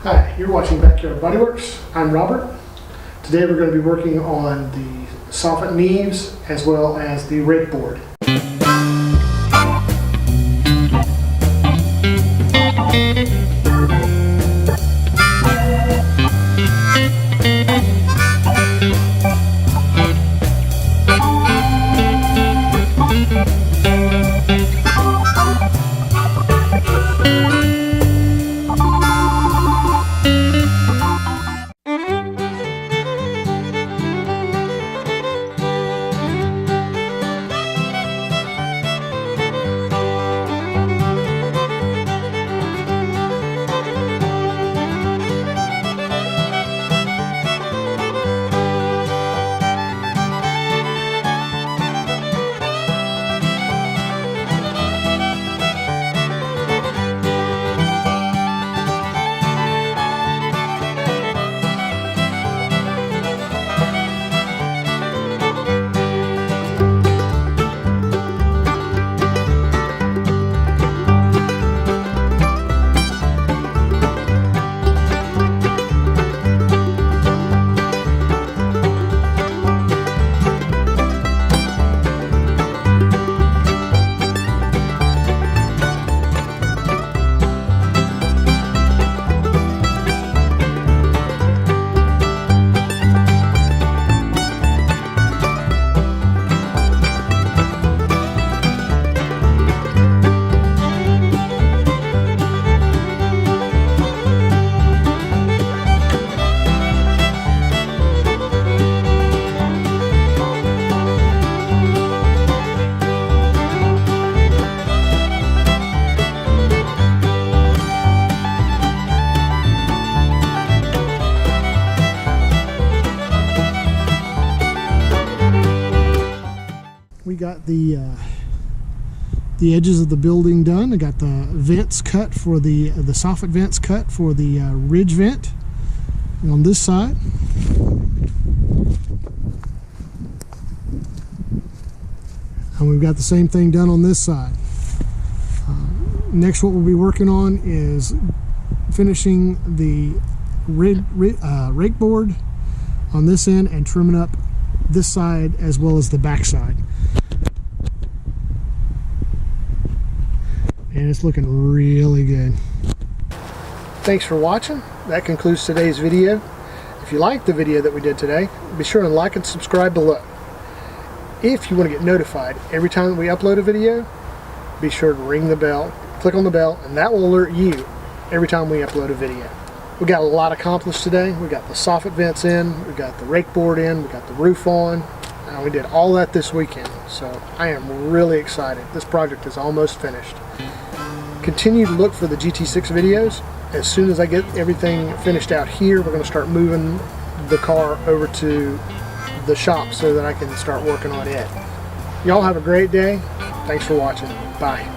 Hi, you're watching Backyard BodyWorks. I'm Robert. Today we're going to be working on the soffit and eaves as well as the rake board. We got the edges of the building done. I got the vents cut for the soffit vents cut for the ridge vent on this side. And we've got the same thing done on this side. Next, what we'll be working on is finishing the rake board on this end and trimming up this side as well as the back side. And it's looking really good. Thanks for watching. That concludes today's video. If you liked the video that we did today, be sure to like and subscribe below. If you want to get notified every time that we upload a video, be sure to ring the bell, click on the bell, and that will alert you every time we upload a video. We got a lot accomplished today. We got the soffit vents in, we got the rake board in, we got the roof on. We did all that this weekend, so I am really excited. This project is almost finished. Continue to look for the GT6 videos. As soon as I get everything finished out here, we're going to start moving the car over to the shop so that I can start working on it. Y'all have a great day. Thanks for watching. Bye.